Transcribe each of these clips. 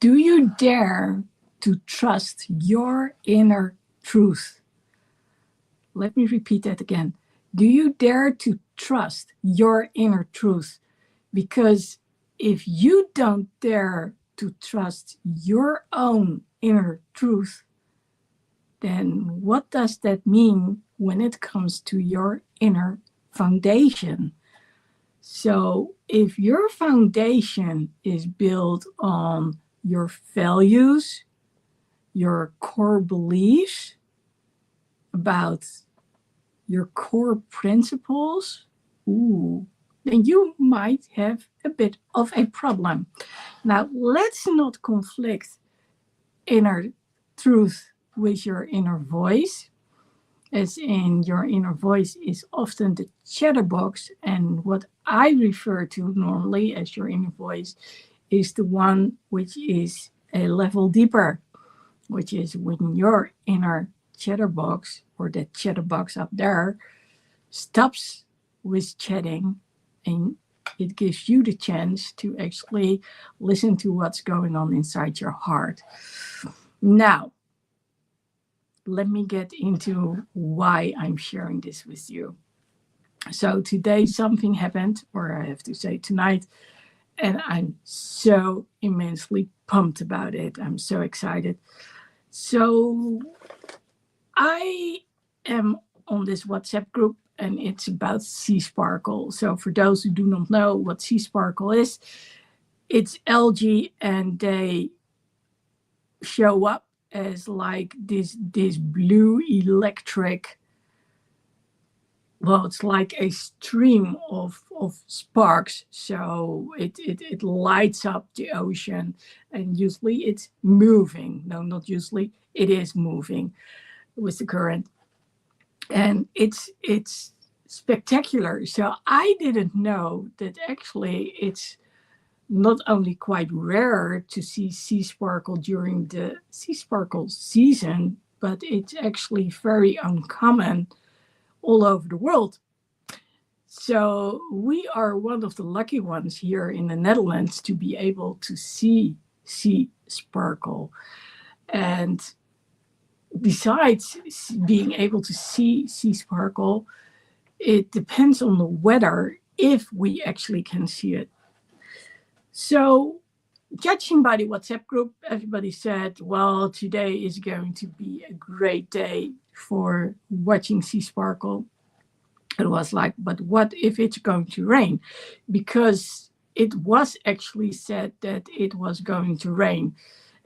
Do you dare to trust your inner truth? Let me repeat that again. Do you dare to trust your inner truth? Because if you don't dare to trust your own inner truth, then what does that mean when it comes to your inner foundation? So if your foundation is built on your values, your core beliefs about your core principles, ooh, then you might have a bit of a problem. Now, let's not conflict inner truth with your inner voice, as in your inner voice is often the chatterbox, and what I refer to normally as your inner voice is the one which is a level deeper, which is when your inner chatterbox or that chatterbox up there stops with chatting and it gives you the chance to actually listen to what's going on inside your heart. Now, let me get into why I'm sharing this with you. So today something happened, or I have to say tonight, and I'm so immensely pumped about it. I'm so excited. So I am on this WhatsApp group and it's about Sea Sparkle. So for those who do not know what Sea Sparkle is, it's algae and they show up as like this blue electric, well, it's like a stream of sparks. So it lights up the ocean and usually it's moving. No, not usually, it is moving with the current. And it's spectacular. So I didn't know that actually it's not only quite rare to see sea sparkle during the sea sparkle season, but it's actually very uncommon all over the world. So we are one of the lucky ones here in the Netherlands to be able to see sea sparkle. And besides being able to see sea sparkle, it depends on the weather if we actually can see it. So, judging by the WhatsApp group, everybody said, well, today is going to be a great day for watching sea sparkle. It was like, but what if it's going to rain? Because it was actually said that it was going to rain.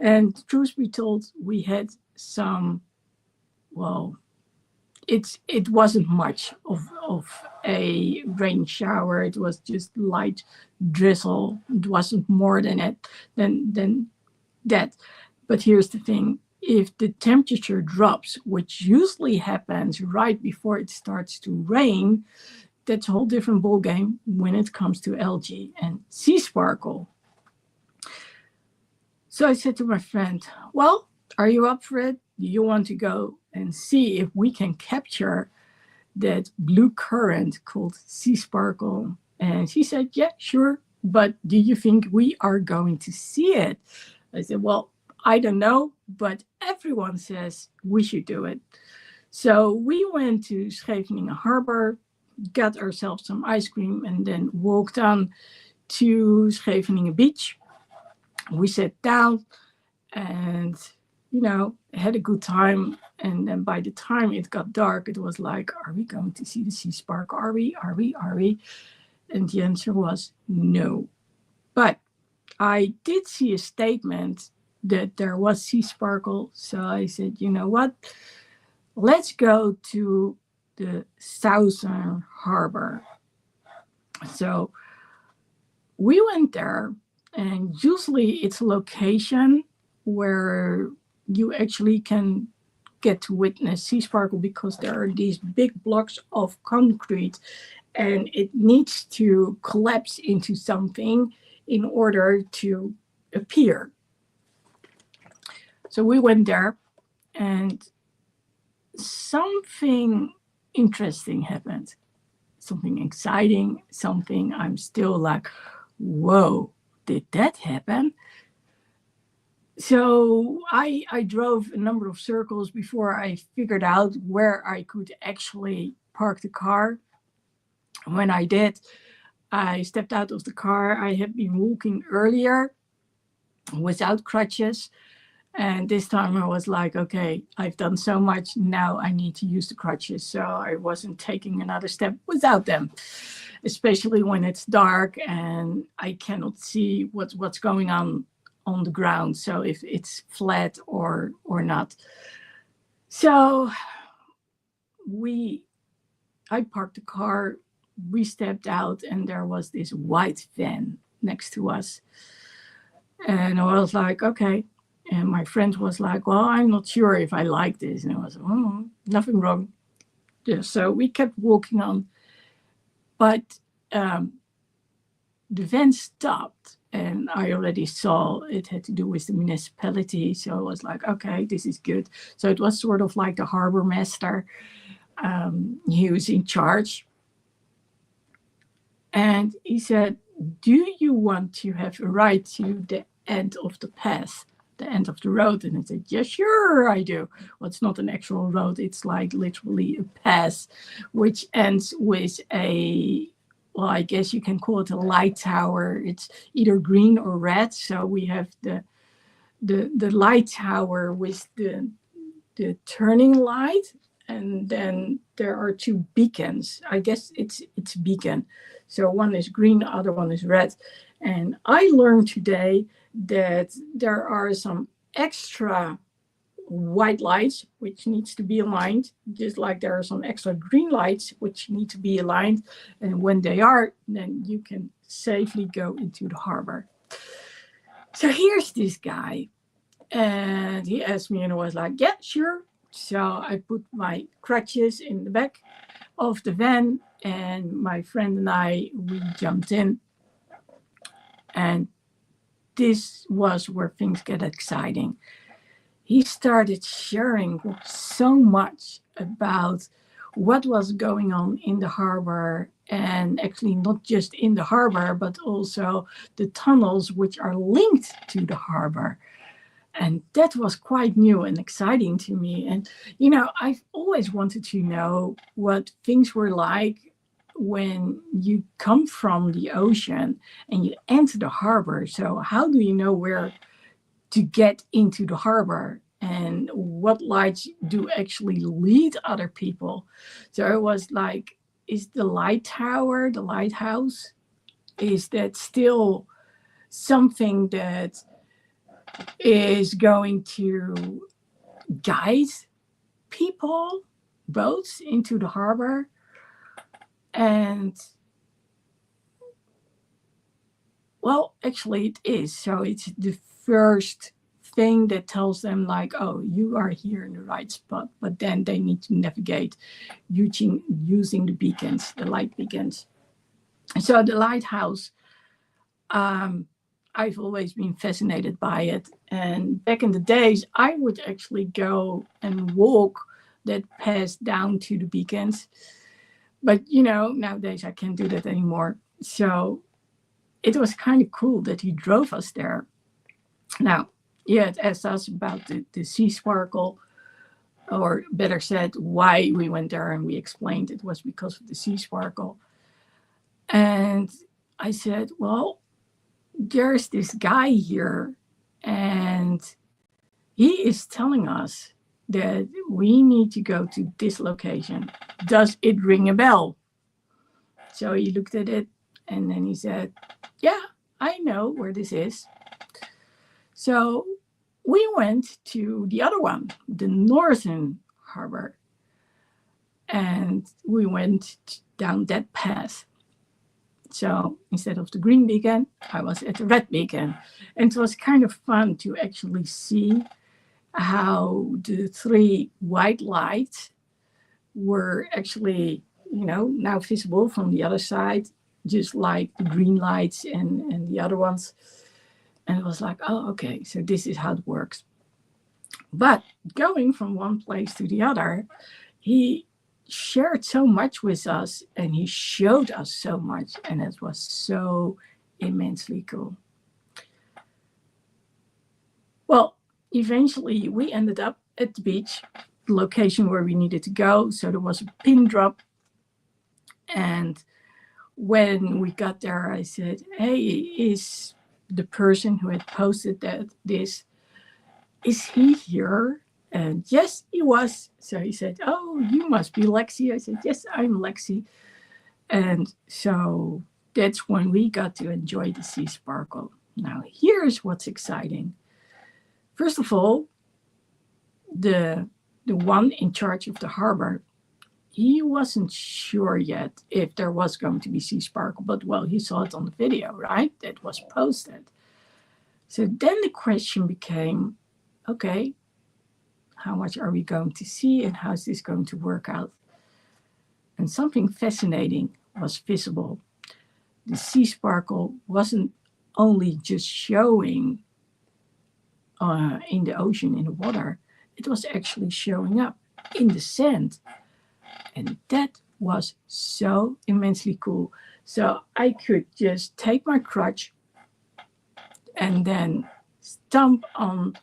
And truth be told, we had some, well, it wasn't much of a rain shower. It was just light drizzle. It wasn't more than it than that. But here's the thing: if the temperature drops, which usually happens right before it starts to rain, that's a whole different ballgame when it comes to algae and sea sparkle. So I said to my friend, well, are you up for it? Do you want to go and see if we can capture that blue current called sea sparkle? And she said, yeah, sure. But do you think we are going to see it? I said, well, I don't know, but everyone says we should do it. So we went to Scheveningen Harbor, got ourselves some ice cream, and then walked on to Scheveningen Beach. We sat down and, had a good time. And then by the time it got dark, it was like, are we going to see the sea spark? Are we? And the answer was no. But I did see a statement that there was sea sparkle. So I said, you know what? Let's go to the southern harbor. So we went there, and usually it's a location where you actually can get to witness sea sparkle because there are these big blocks of concrete and it needs to collapse into something in order to appear. So we went there and something interesting happened, something exciting, something I'm still like, whoa, did that happen? So I drove a number of circles before I figured out where I could actually park the car. When I did, I stepped out of the car. I had been walking earlier without crutches. And this time I was like, okay, I've done so much. Now I need to use the crutches. So I wasn't taking another step without them, especially when it's dark and I cannot see what's going on the ground. So if it's flat or not. So I parked the car. We stepped out and there was this white van next to us. And I was like, okay. And my friend was like, well, I'm not sure if I like this. And I was, oh, nothing wrong. Yeah, so we kept walking on. But the van stopped. And I already saw it had to do with the municipality. So I was like, okay, this is good. So it was sort of like the harbor master. He was in charge. And he said, do you want to have a ride to the end of the path, the end of the road? And I said, yeah, sure, I do. Well, it's not an actual road. It's like literally a path, which ends with well, I guess you can call it a light tower. It's either green or red. So we have the light tower with the turning light. And then there are two beacons. I guess it's beacon. So one is green, the other one is red. And I learned today that there are some extra white lights which needs to be aligned, just like there are some extra green lights which need to be aligned. And when they are, then you can safely go into the harbor. So here's this guy. And he asked me and I was like, yeah, sure. So I put my crutches in the back of the van and my friend and we jumped in. And this was where things get exciting. He started sharing so much about what was going on in the harbor, and actually not just in the harbor, but also the tunnels which are linked to the harbor. And that was quite new and exciting to me. And, I've always wanted to know what things were like when you come from the ocean and you enter the harbor. So how do you know where to get into the harbor? And what lights do actually lead other people? So it was like, is the light tower, the lighthouse, is that still something that is going to guide people, boats, into the harbor? And well, actually it is. So it's the first thing that tells them like, oh, you are here in the right spot. But then they need to navigate using the beacons, the light beacons. So the lighthouse, I've always been fascinated by it. And back in the days, I would actually go and walk that path down to the beacons. But, nowadays I can't do that anymore. So it was kind of cool that he drove us there. Now, he had asked us about the sea sparkle, or better said, why we went there. And we explained it was because of the sea sparkle. And I said, well, there's this guy here, and he is telling us that we need to go to this location. Does it ring a bell? So he looked at it and then he said, yeah, I know where this is. So we went to the other one, the northern harbor, and we went down that path. So instead of the green beacon, I was at the red beacon. And it was kind of fun to actually see how the three white lights were actually, now visible from the other side, just like the green lights and the other ones. And it was like, oh, okay, so this is how it works. But going from one place to the other, he shared so much with us and he showed us so much, and it was so immensely cool. Well, eventually we ended up at the beach, the location where we needed to go. So there was a pin drop. And when we got there, I said, hey, is the person who had posted this, is he here? And yes, he was. So he said, oh, you must be Lexi. I said, yes, I'm Lexi. And so that's when we got to enjoy the sea sparkle. Now, here's what's exciting. First of all, the one in charge of the harbor, he wasn't sure yet if there was going to be sea sparkle, but well, he saw it on the video, right? That was posted. So then the question became, okay, how much are we going to see and how's this going to work out? And something fascinating was visible. The sea sparkle wasn't only just showing in the ocean, in the water, it was actually showing up in the sand. And that was so immensely cool. So I could just take my crutch and then stomp on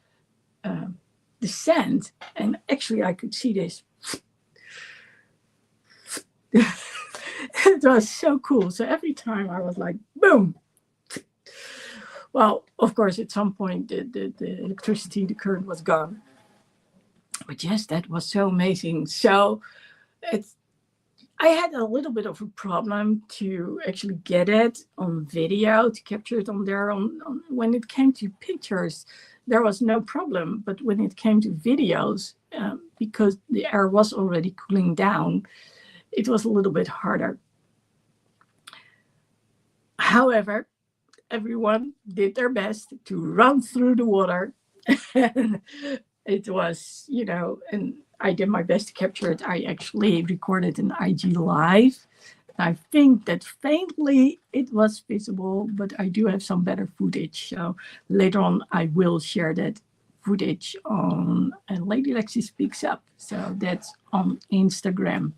the sand. And actually I could see this. It was so cool. So every time I was like, boom. Well, of course, at some point the electricity, the current was gone. But yes, that was so amazing. So I had a little bit of a problem to actually get it on video, to capture it on there. When it came to pictures, there was no problem. But when it came to videos, because the air was already cooling down, it was a little bit harder. However, everyone did their best to run through the water. It was, and I did my best to capture it. I actually recorded an IG live. I think that faintly it was visible, but I do have some better footage. So later on, I will share that footage on Lady Lexi Speaks Up. So that's on Instagram.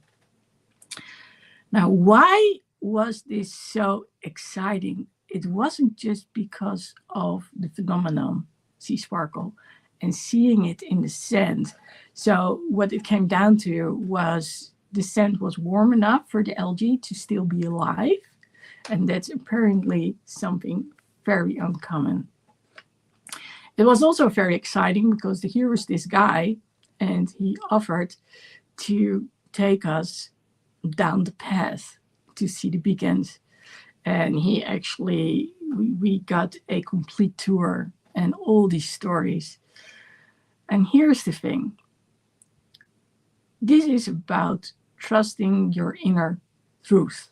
Now, why was this so exciting? It wasn't just because of the phenomenon, sea sparkle, and seeing it in the sand. So what it came down to was the sand was warm enough for the algae to still be alive. And that's apparently something very uncommon. It was also very exciting because here was this guy and he offered to take us down the path to see the beacons. And he actually, we got a complete tour and all these stories. And here's the thing. This is about trusting your inner truth.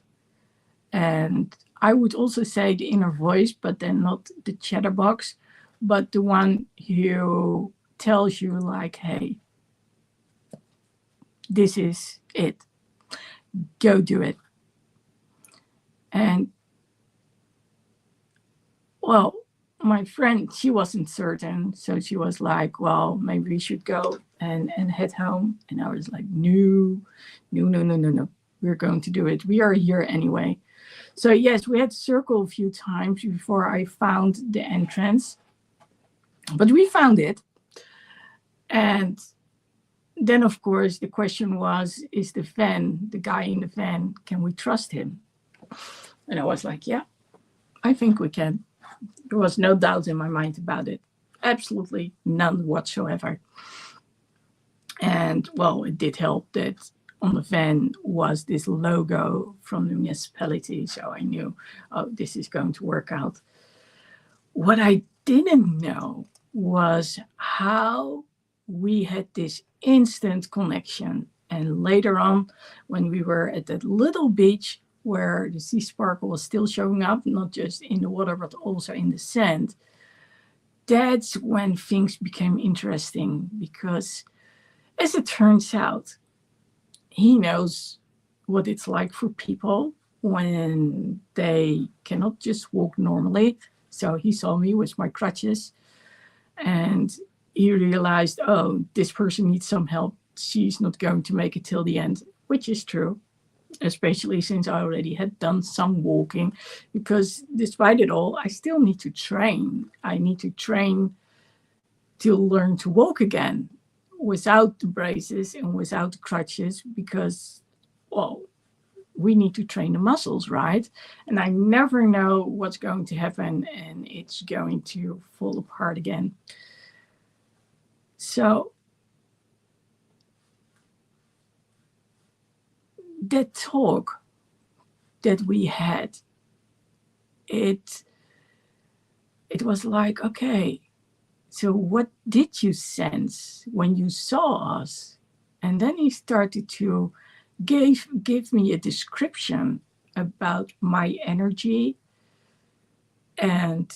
And I would also say the inner voice, but then not the chatterbox, but the one who tells you like, hey, this is it. Go do it. And well, my friend, she wasn't certain. So she was like, well, maybe we should go and head home. And I was like, no. We're going to do it. We are here anyway. So yes, we had to circle a few times before I found the entrance. But we found it. And then, of course, the question was, is the guy in the van, can we trust him? And I was like, yeah, I think we can. There was no doubt in my mind about it. Absolutely none whatsoever. And well, it did help that on the van was this logo from the municipality. So I knew, oh, this is going to work out. What I didn't know was how we had this instant connection. And later on, when we were at that little beach where the sea sparkle was still showing up, not just in the water, but also in the sand, that's when things became interesting because, as it turns out, he knows what it's like for people when they cannot just walk normally. So he saw me with my crutches and he realized, oh, this person needs some help. She's not going to make it till the end, which is true, especially since I already had done some walking, because despite it all, I still need to train. I need to train to learn to walk again without the braces and without the crutches because, well, we need to train the muscles, right? And I never know what's going to happen and it's going to fall apart again. So that talk that we had, it was like, okay, so what did you sense when you saw us? And then he started to give me a description about my energy, and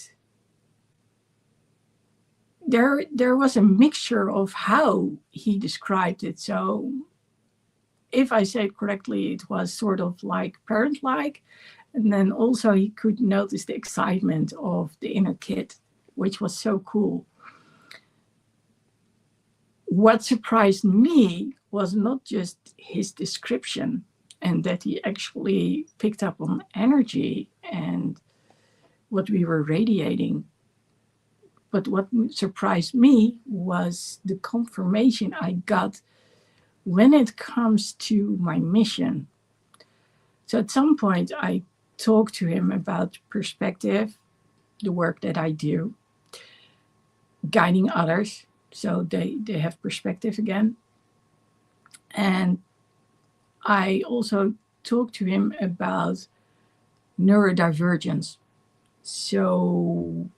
there was a mixture of how he described it. So if I say it correctly, it was sort of like parent-like, and then also he could notice the excitement of the inner kid, which was so cool. What surprised me was not just his description and that he actually picked up on energy and what we were radiating. But what surprised me was the confirmation I got when it comes to my mission. So at some point, I talked to him about perspective, the work that I do, guiding others so they have perspective again. And I also talked to him about neurodivergence. So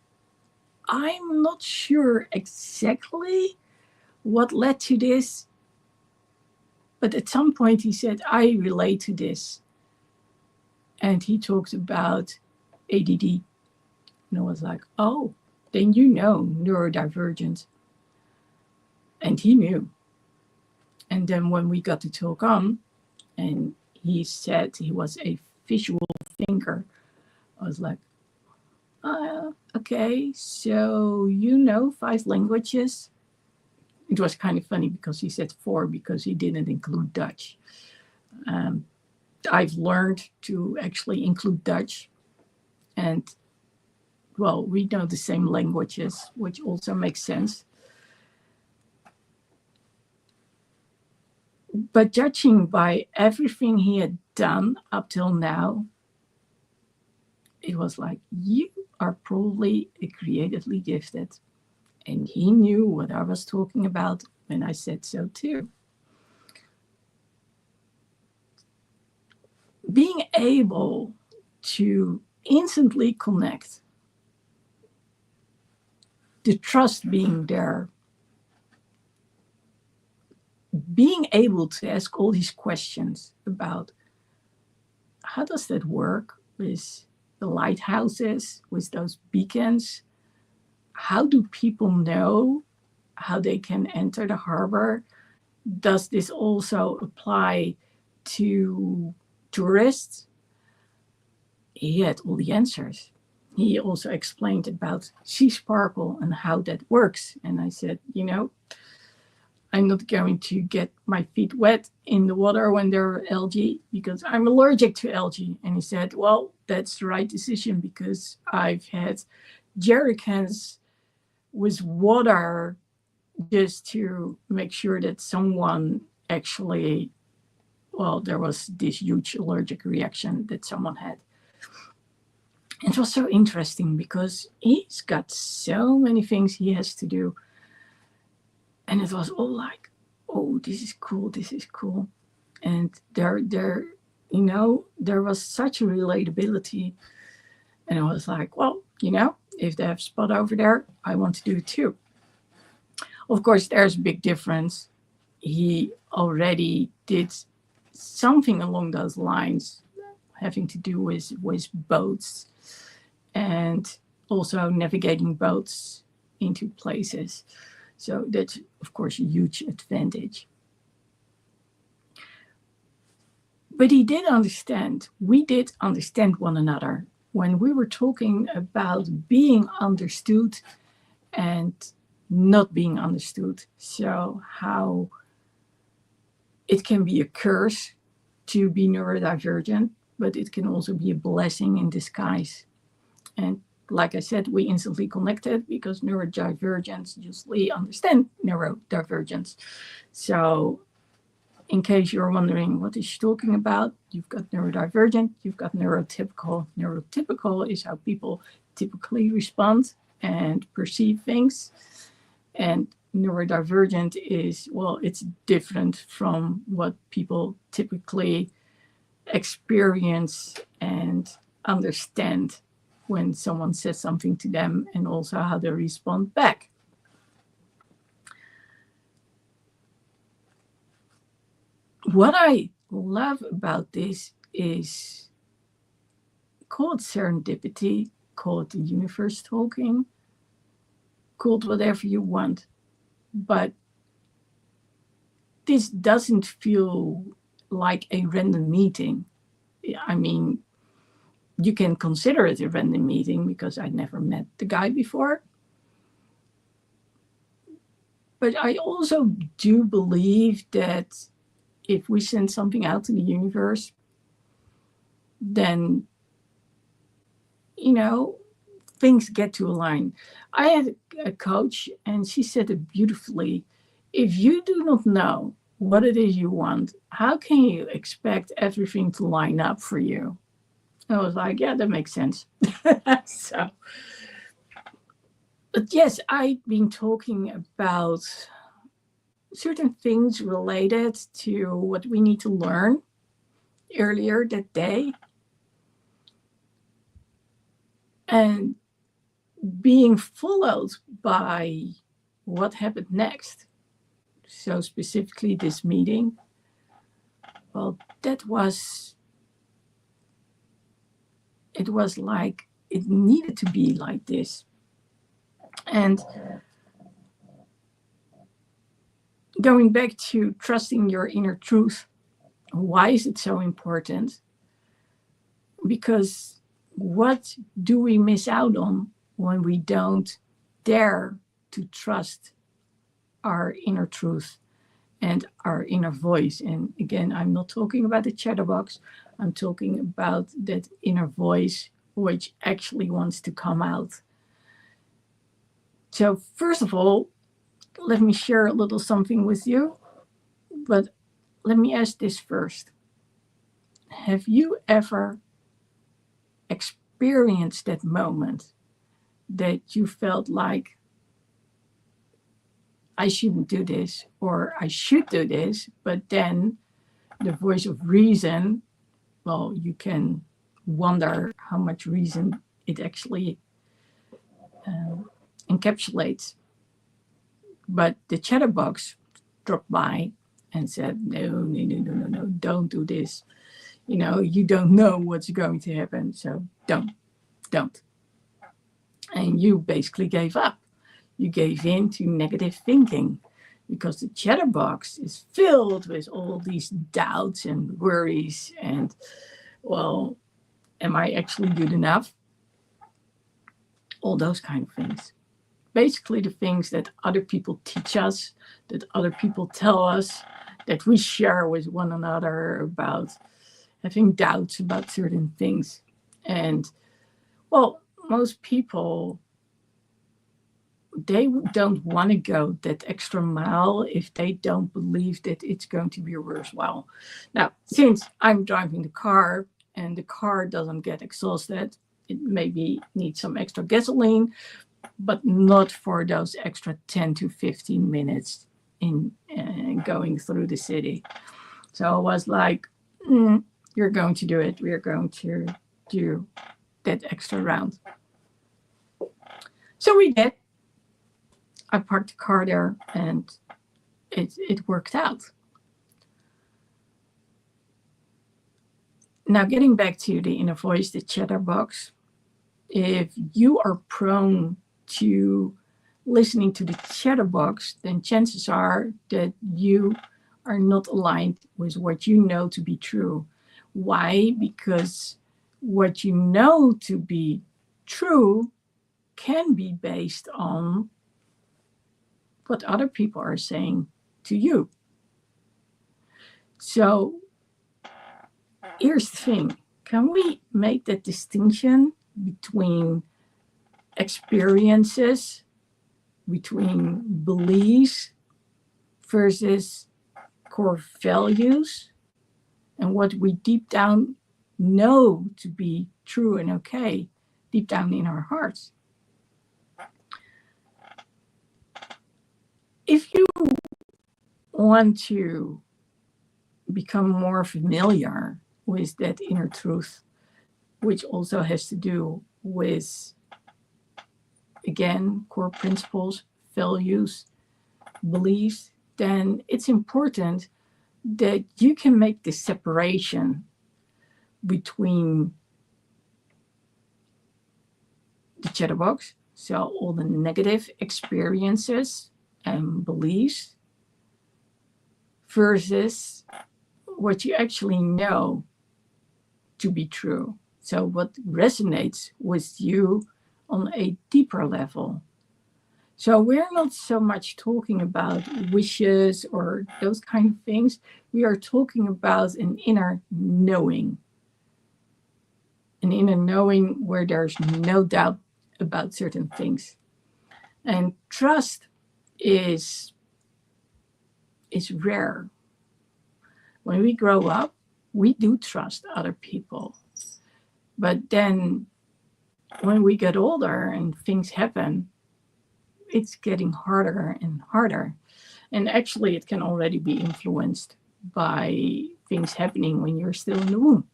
I'm not sure exactly what led to this, but at some point he said, I relate to this. And he talked about ADD. And I was like, oh, then you know neurodivergence. And he knew. And then when we got to talk on, and he said he was a visual thinker, I was like, okay, so you know 5 languages? It was kind of funny because he said 4 because he didn't include Dutch. I've learned to actually include Dutch, and well, we know the same languages, which also makes sense. But judging by everything he had done up till now, it was like, you are probably creatively gifted. And he knew what I was talking about when I said so too. Being able to instantly connect, the trust being there, being able to ask all these questions about how does that work with the lighthouses, with those beacons? How do people know how they can enter the harbor? Does this also apply to tourists? He had all the answers. He also explained about sea sparkle and how that works. And I said, you know, I'm not going to get my feet wet in the water when there are algae because I'm allergic to algae. And he said, well, that's the right decision because I've had jerry cans with water just to make sure that someone actually, well, there was this huge allergic reaction that someone had. It was so interesting because he's got so many things he has to do. And it was all like, oh, this is cool, this is cool. And there was such a relatability. And I was like, well, if they have spot over there, I want to do it too. Of course, there's a big difference. He already did something along those lines, having to do with boats and also navigating boats into places. So that's, of course, a huge advantage. But he did understand, we did understand one another when we were talking about being understood and not being understood. So how it can be a curse to be neurodivergent, but it can also be a blessing in disguise. And like I said, we instantly connected because neurodivergents usually understand neurodivergence. So in case you're wondering what is she talking about, you've got neurodivergent, you've got neurotypical. Neurotypical is how people typically respond and perceive things. And neurodivergent is, well, it's different from what people typically experience and understand when someone says something to them, and also how they respond back. What I love about this is, call it serendipity, call it the universe talking, call it whatever you want. But this doesn't feel like a random meeting. I mean, you can consider it a random meeting because I never met the guy before. But I also do believe that if we send something out to the universe, then, things get to align. I had a coach, and she said it beautifully. If you do not know what it is you want, how can you expect everything to line up for you? I was like, yeah, that makes sense. So, but yes, I've been talking about certain things related to what we need to learn earlier that day. And being followed by what happened next. So specifically this meeting, well, it was like, it needed to be like this. And going back to trusting your inner truth, why is it so important? Because what do we miss out on when we don't dare to trust our inner truth and our inner voice? And again, I'm not talking about the chatterbox. I'm talking about that inner voice which actually wants to come out. So first of all, let me share a little something with you. But let me ask this first. Have you ever experienced that moment that you felt like, I shouldn't do this, or I should do this, but then the voice of reason, well, you can wonder how much reason it actually encapsulates. But the chatterbox dropped by and said, no, don't do this. You don't know what's going to happen, so don't. And you basically gave up. You gave in to negative thinking because the chatterbox is filled with all these doubts and worries and, well, am I actually good enough? All those kind of things. Basically the things that other people teach us, that other people tell us, that we share with one another about having doubts about certain things. And, well, most people, they don't want to go that extra mile if they don't believe that it's going to be worthwhile. Now, since I'm driving the car and the car doesn't get exhausted, it maybe needs some extra gasoline, but not for those extra 10 to 15 minutes in going through the city. So I was like, you're going to do it. We're going to do that extra round. So we did. I parked the car there and it worked out. Now, getting back to the inner voice, the chatterbox, if you are prone to listening to the chatterbox, then chances are that you are not aligned with what you know to be true. Why? Because what you know to be true can be based on what other people are saying to you. So here's the thing. Can we make that distinction between experiences, between beliefs versus core values, and what we deep down know to be true and okay, deep down in our hearts. If you want to become more familiar with that inner truth, which also has to do with, again, core principles, values, beliefs, then it's important that you can make the separation between the chatterbox, so all the negative experiences and beliefs, versus what you actually know to be true. So what resonates with you on a deeper level. So we're not so much talking about wishes or those kind of things. We are talking about an inner knowing. An inner knowing where there's no doubt about certain things. And trust is rare. When we grow up, we do trust other people. But then when we get older and things happen, it's getting harder and harder. And actually, it can already be influenced by things happening when you're still in the womb.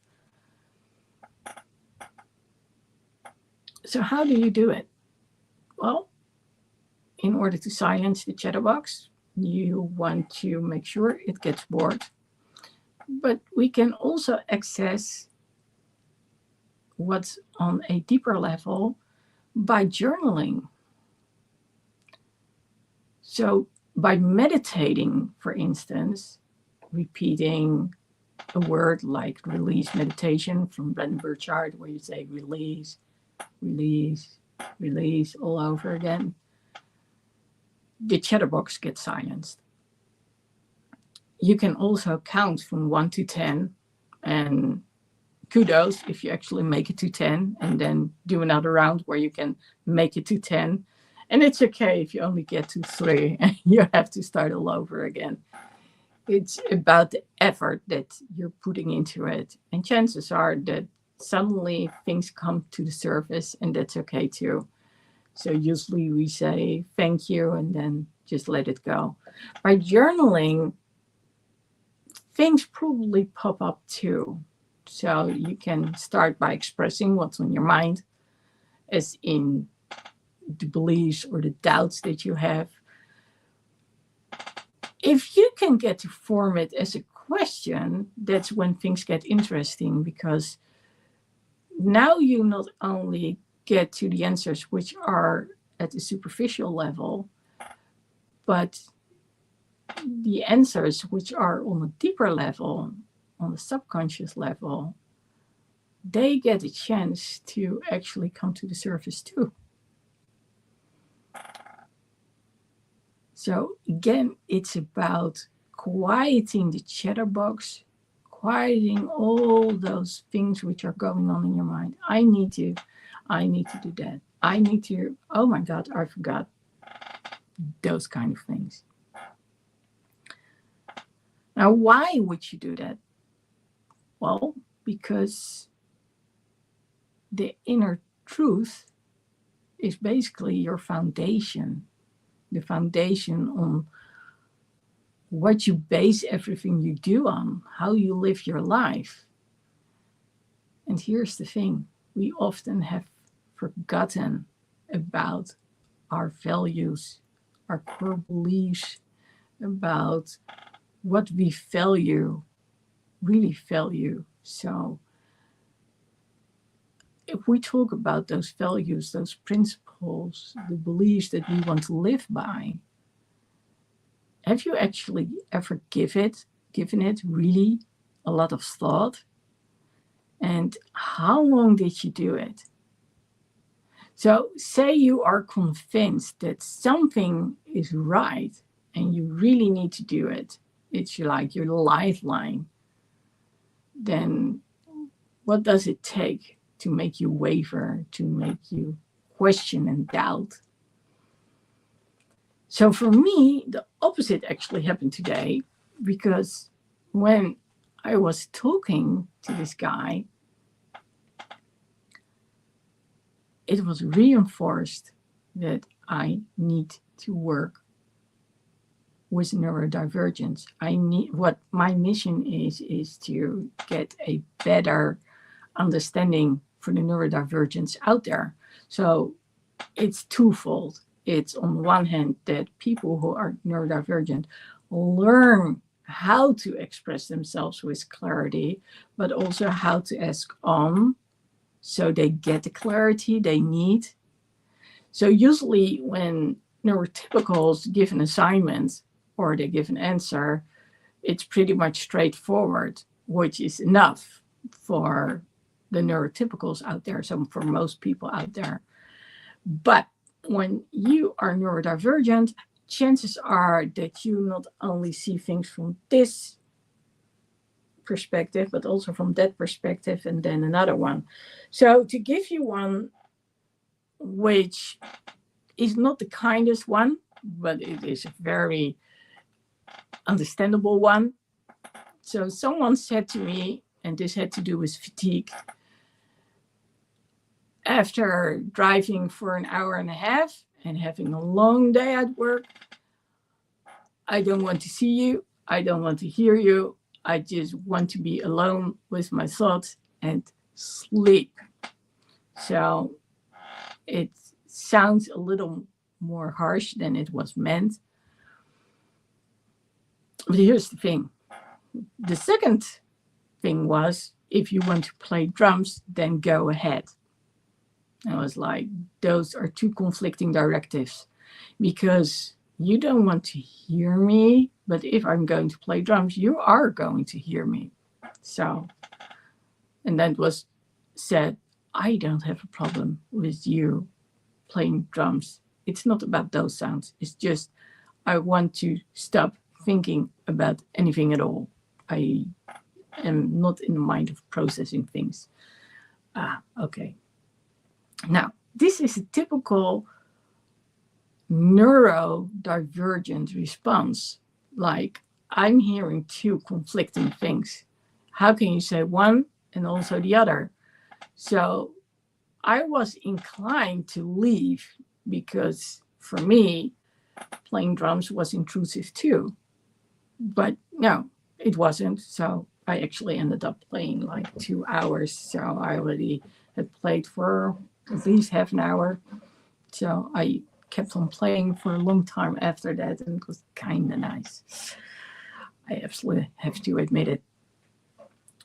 So how do you do it? Well, in order to silence the chatterbox, you want to make sure it gets bored. But we can also access what's on a deeper level by journaling. So by meditating, for instance, repeating a word like release meditation from Brendon Burchard, where you say release, release, release all over again, the chatterbox gets silenced. You can also count from 1 to 10, and kudos if you actually make it to 10, and then do another round where you can make it to 10. And it's okay if you only get to 3 and you have to start all over again. It's about the effort that you're putting into it. And chances are that suddenly things come to the surface, and that's okay too. So usually we say thank you and then just let it go. By journaling, things probably pop up too. So you can start by expressing what's on your mind, as in the beliefs or the doubts that you have. If you can get to form it as a question, that's when things get interesting, because now you not only get to the answers which are at the superficial level, but the answers which are on a deeper level, on the subconscious level, they get a chance to actually come to the surface too. So again, it's about quieting the chatterbox, quieting all those things which are going on in your mind. I need to do that. I need to, oh my God, I forgot. Those kind of things. Now, why would you do that? Well, because the inner truth is basically your foundation, the foundation on what you base everything you do on, how you live your life. And here's the thing, we often have forgotten about our values, our core beliefs, about what we value, really value. So if we talk about those values, those principles, the beliefs that we want to live by, have you actually ever given it really a lot of thought? And how long did you do it? So say you are convinced that something is right and you really need to do it. It's like your lifeline. Then what does it take to make you waver, to make you question and doubt. So for me, the opposite actually happened today, because when I was talking to this guy, it was reinforced that I need to work with neurodivergence. What my mission is to get a better understanding for the neurodivergence out there. So it's twofold. It's on one hand that people who are neurodivergent learn how to express themselves with clarity, but also how to ask on so they get the clarity they need. So usually when neurotypicals give an assignment or they give an answer, it's pretty much straightforward, which is enough for the neurotypicals out there, so for most people out there. But when you are neurodivergent, chances are that you not only see things from this perspective, but also from that perspective, and then another one. So to give you one which is not the kindest one, but it is a very understandable one. So someone said to me, and this had to do with fatigue, after driving for an hour and a half and having a long day at work, I don't want to see you. I don't want to hear you. I just want to be alone with my thoughts and sleep. So it sounds a little more harsh than it was meant. But here's the thing. The second thing was, if you want to play drums, then go ahead. I was like, those are two conflicting directives, because you don't want to hear me, but if I'm going to play drums, you are going to hear me. So, and that was said, I don't have a problem with you playing drums. It's not about those sounds. It's just, I want to stop thinking about anything at all. I am not in the mind of processing things. Okay. Now, this is a typical neurodivergent response. Like, I'm hearing two conflicting things. How can you say one and also the other? So I was inclined to leave, because for me, playing drums was intrusive too. But no, it wasn't. So I actually ended up playing like 2 hours. So I already had played for at least half an hour. So I kept on playing for a long time after that, and it was kind of nice. I absolutely have to admit it.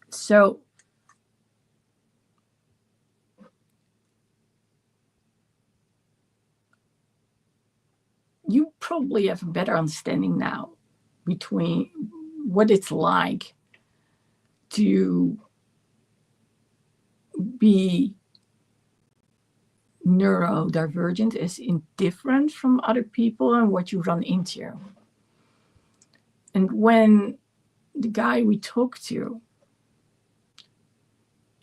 So you probably have a better understanding now between what it's like to be neurodivergent, as indifferent from other people, and what you run into. And when the guy we talked to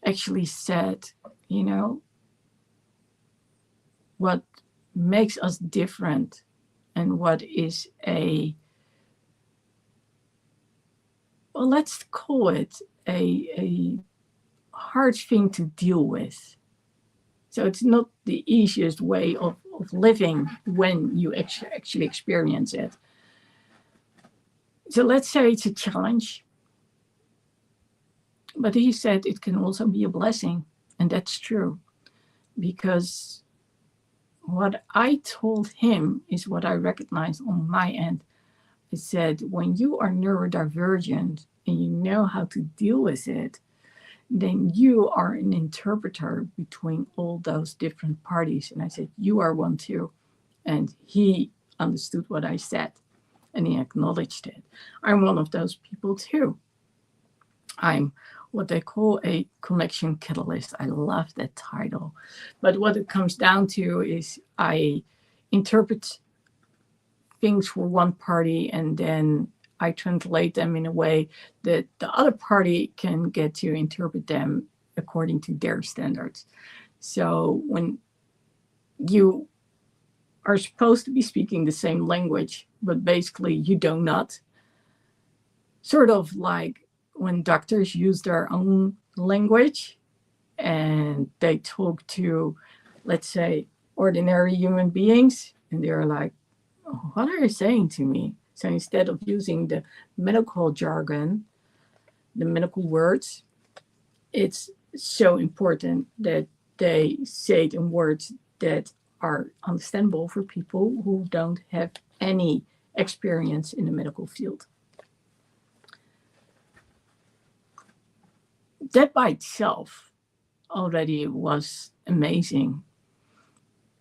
actually said, you know, what makes us different and what is well, let's call it a hard thing to deal with. So it's not the easiest way of living when you actually experience it. So let's say it's a challenge. But he said it can also be a blessing. And that's true. Because what I told him is what I recognized on my end. I said, when you are neurodivergent and you know how to deal with it, then you are an interpreter between all those different parties. And I said, you are one too. And he understood what I said, and he acknowledged it. I'm one of those people too. I'm what they call a connection catalyst. I love that title. But what it comes down to is I interpret things for one party, and then I translate them in a way that the other party can get to interpret them according to their standards. So when you are supposed to be speaking the same language, but basically you do not. Sort of like when doctors use their own language and they talk to, let's say, ordinary human beings, and they're like, "Oh, what are you saying to me?" So instead of using the medical jargon, the medical words, it's so important that they say it in words that are understandable for people who don't have any experience in the medical field. That by itself already was amazing.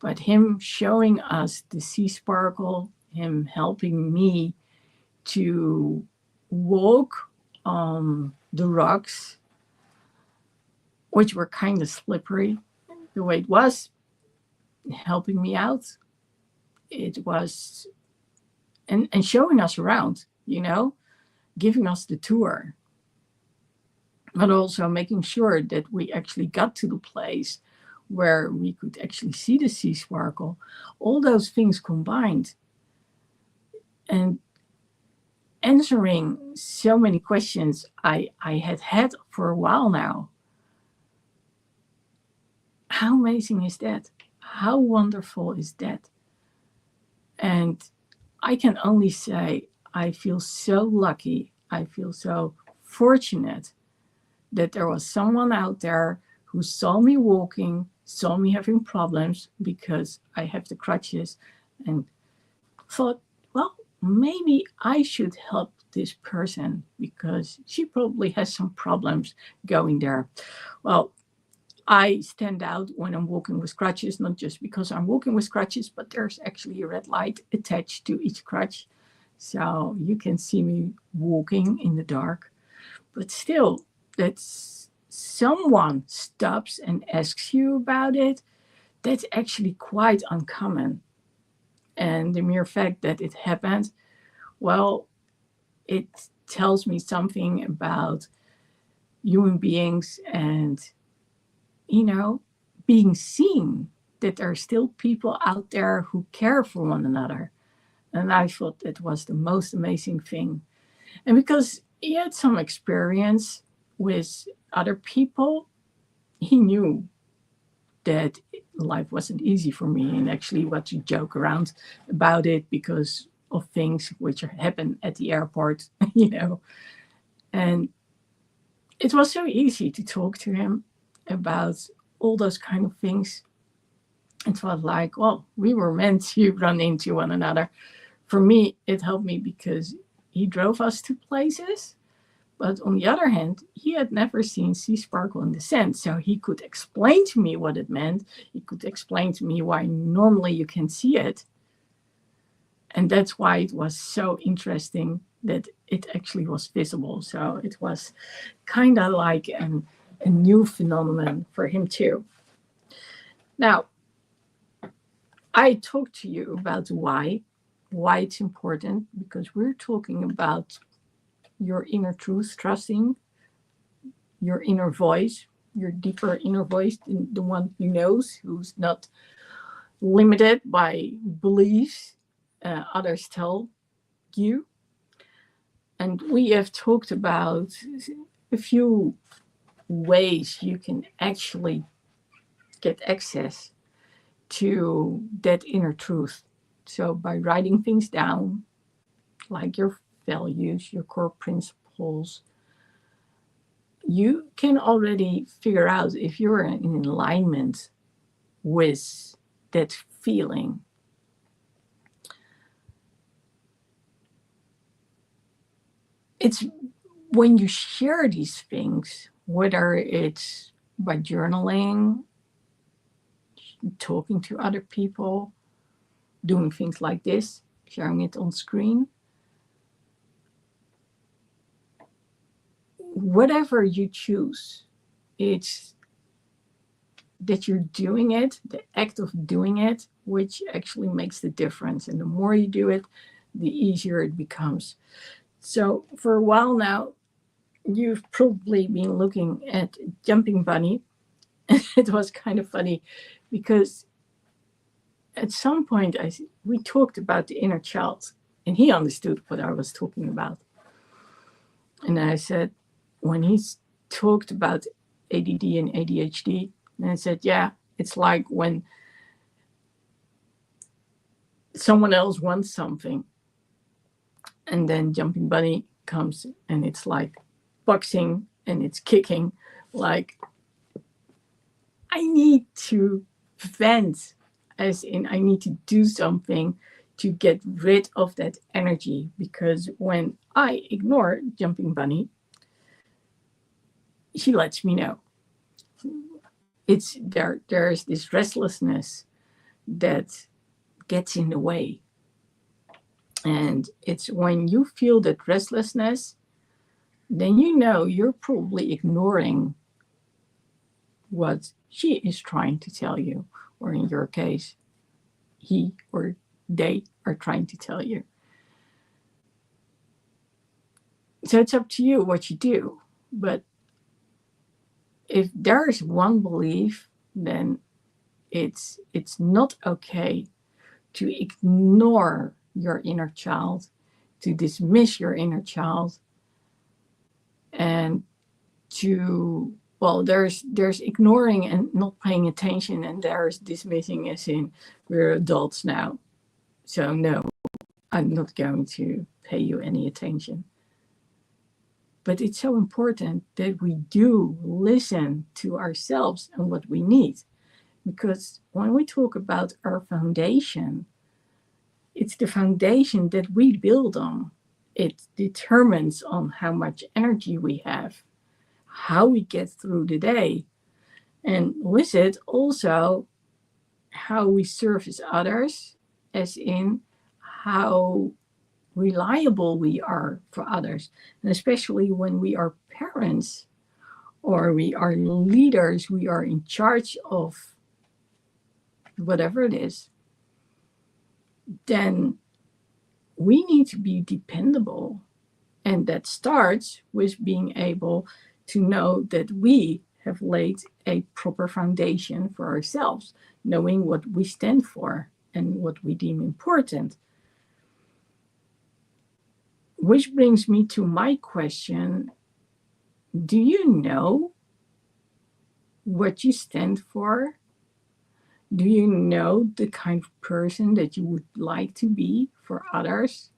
But him showing us the sea sparkle, him helping me to walk on the rocks, which were kind of slippery the way it was, helping me out. It was, and showing us around, giving us the tour, but also making sure that we actually got to the place where we could actually see the sea sparkle. All those things combined, and answering so many questions I had for a while now. How amazing is that? How wonderful is that? And I can only say I feel so lucky. I feel so fortunate that there was someone out there who saw me walking, saw me having problems because I have the crutches, and thought, well, maybe I should help this person because she probably has some problems going there. Well, I stand out when I'm walking with crutches, not just because I'm walking with crutches, but there's actually a red light attached to each crutch. So you can see me walking in the dark. But still, that someone stops and asks you about it, that's actually quite uncommon. And the mere fact that it happened, well, it tells me something about human beings and, being seen, that there are still people out there who care for one another. And I thought that was the most amazing thing. And because he had some experience with other people, he knew that life wasn't easy for me, and actually what to joke around about it because of things which happen at the airport, And it was so easy to talk to him about all those kind of things. It was like, well, we were meant to run into one another. For me, it helped me because he drove us to places. But on the other hand, he had never seen sea sparkle in the sand. So he could explain to me what it meant. He could explain to me why normally you can see it. And that's why it was so interesting that it actually was visible. So it was kind of like a new phenomenon for him too. Now, I talked to you about why it's important, because we're talking about your inner truth, trusting your inner voice, your deeper inner voice, the one who knows, who's not limited by beliefs others tell you. And we have talked about a few ways you can actually get access to that inner truth. So by writing things down, like your values, your core principles, you can already figure out if you're in alignment with that feeling. It's when you share these things, whether it's by journaling, talking to other people, doing things like this, sharing it on screen, whatever you choose, it's that you're doing it, the act of doing it, which actually makes the difference. And the more you do it, the easier it becomes. So for a while now, you've probably been looking at Jumping Bunny. It was kind of funny because at some point, we talked about the inner child, and he understood what I was talking about. And I said, when he talked about ADD and ADHD, and I said, yeah, it's like when someone else wants something, and then Jumping Bunny comes, and it's like boxing and it's kicking, like, I need to vent, as in I need to do something to get rid of that energy, because when I ignore Jumping Bunny, she lets me know. It's there's this restlessness that gets in the way. And it's when you feel that restlessness, then you know you're probably ignoring what she is trying to tell you, or in your case, he or they are trying to tell you. So it's up to you what you do. But if there is one belief, then it's not okay to ignore your inner child, to dismiss your inner child, and to, well, there's ignoring and not paying attention, and there's dismissing, as in we're adults now, so no, I'm not going to pay you any attention. But it's so important that we do listen to ourselves and what we need, because when we talk about our foundation, it's the foundation that we build on. It determines on how much energy we have, how we get through the day, and with it also how we service others, as in how reliable we are for others. And especially when we are parents or we are leaders, we are in charge of whatever it is, then we need to be dependable. And that starts with being able to know that we have laid a proper foundation for ourselves, knowing what we stand for and what we deem important. Which brings me to my question: do you know what you stand for? Do you know the kind of person that you would like to be for others?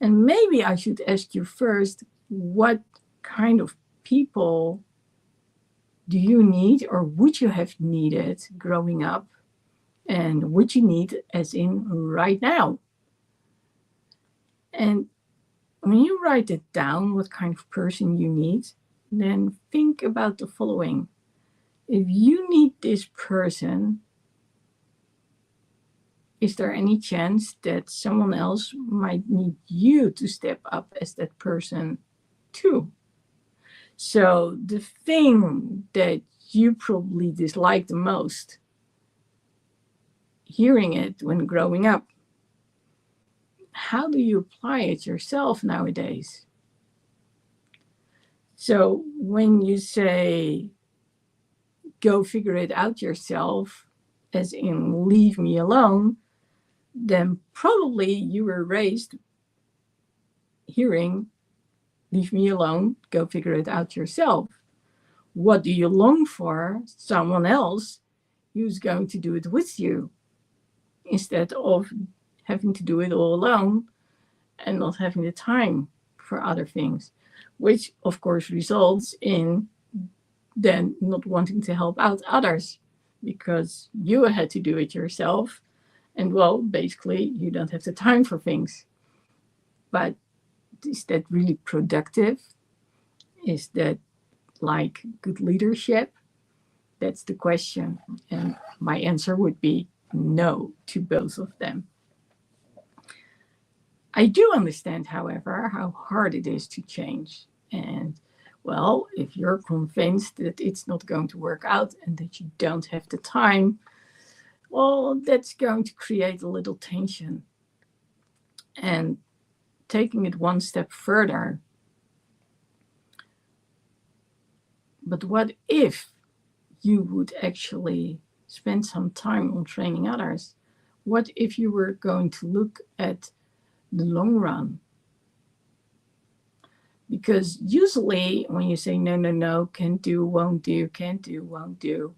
And maybe I should ask you first, what kind of people do you need, or would you have needed growing up, and would you need as in right now? And when you write it down, what kind of person you need, then think about the following. If you need this person, is there any chance that someone else might need you to step up as that person too? So the thing that you probably dislike the most, hearing it when growing up, how do you apply it yourself nowadays? So when you say, go figure it out yourself, as in leave me alone, then probably you were raised hearing, leave me alone, go figure it out yourself. What do you long for? Someone else who's going to do it with you, instead of having to do it all alone and not having the time for other things, which of course results in then not wanting to help out others because you had to do it yourself. And well, basically, you don't have the time for things. But is that really productive? Is that like good leadership? That's the question. And my answer would be no to both of them. I do understand, however, how hard it is to change. And well, if you're convinced that it's not going to work out and that you don't have the time, well, that's going to create a little tension. And taking it one step further, but what if you would actually spend some time on training others? What if you were going to look at the long run? Because usually when you say no, no, no, can't do, won't do, can't do, won't do,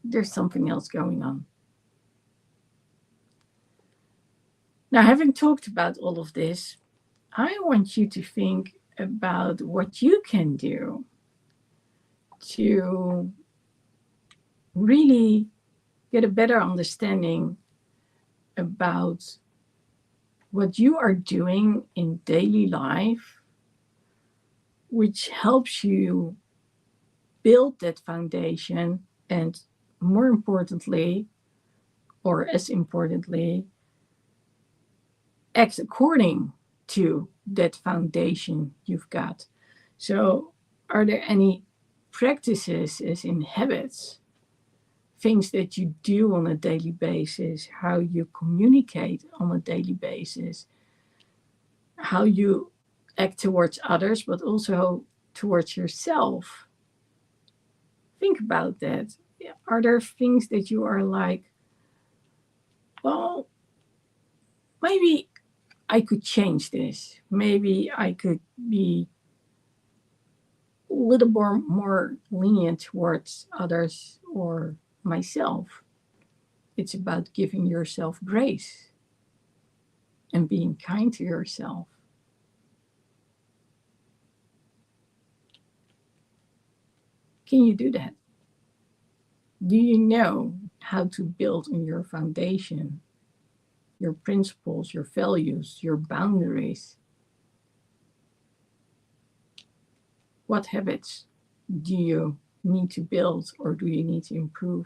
there's something else going on. Now, having talked about all of this, I want you to think about what you can do to really get a better understanding about what you are doing in daily life, which helps you build that foundation, and more importantly, or as importantly, act according to that foundation you've got. So, are there any practices, as in habits, things that you do on a daily basis, how you communicate on a daily basis, how you act towards others, but also towards yourself? Think about that. Are there things that you are like, well, maybe I could change this. Maybe I could be a little more lenient towards others or myself. It's about giving yourself grace and being kind to yourself. Can you do that? Do you know how to build on your foundation, your principles, your values, your boundaries? What habits do you need to build or do you need to improve?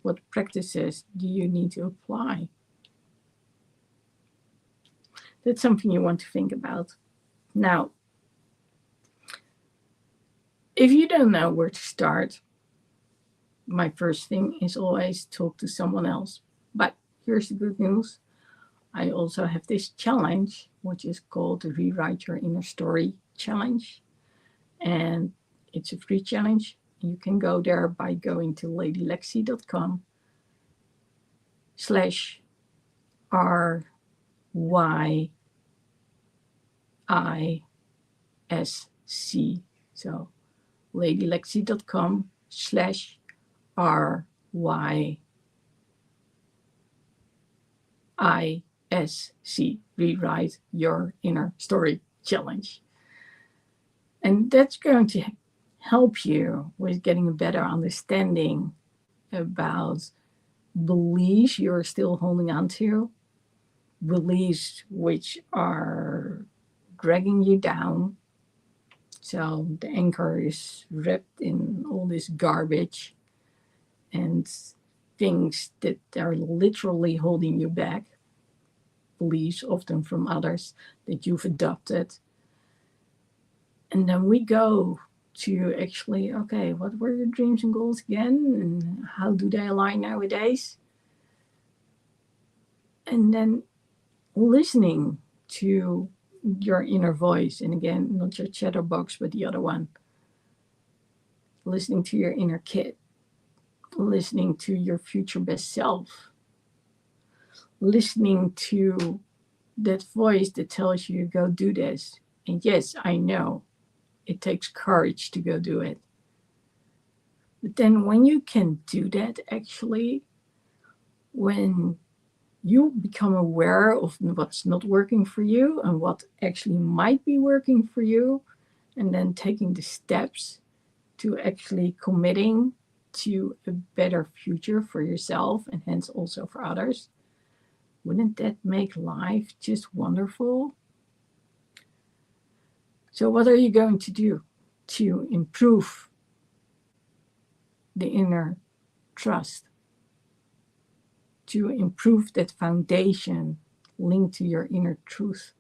What practices do you need to apply? That's something you want to think about. Now, if you don't know where to start, my first thing is always talk to someone else. But here's the good news. I also have this challenge, which is called the Rewrite Your Inner Story Challenge. And it's a free challenge. You can go there by going to ladylexi.com/RYISC. So ladylexi.com/RYISC. Rewrite Your Inner Story Challenge. And that's going to help you with getting a better understanding about beliefs you're still holding on to, beliefs which are dragging you down. So the anchor is wrapped in all this garbage and things that are literally holding you back, beliefs often from others that you've adopted. And then we go to actually, okay, what were your dreams and goals again? And how do they align nowadays? And then listening to your inner voice. And again, not your chatterbox, but the other one. Listening to your inner kid. Listening to your future best self. Listening to that voice that tells you, go do this. And yes, I know it takes courage to go do it. But then when you can do that, actually, when you become aware of what's not working for you and what actually might be working for you, and then taking the steps to actually committing to a better future for yourself and hence also for others, wouldn't that make life just wonderful? So what are you going to do to improve the inner trust, to improve that foundation linked to your inner truth?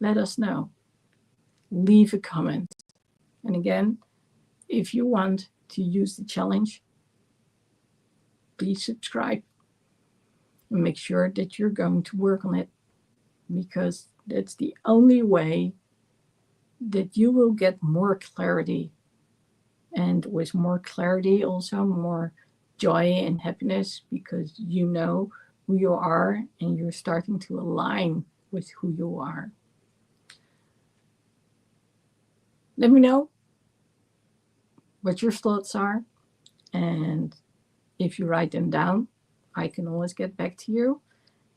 Let us know. Leave a comment. And again, if you want to use the challenge, please subscribe and make sure that you're going to work on it, because that's the only way that you will get more clarity and with more clarity, also more joy and happiness, because you know who you are and you're starting to align with who you are. Let me know what your thoughts are, and if you write them down, I can always get back to you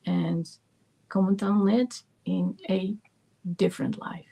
and comment on it in a different life.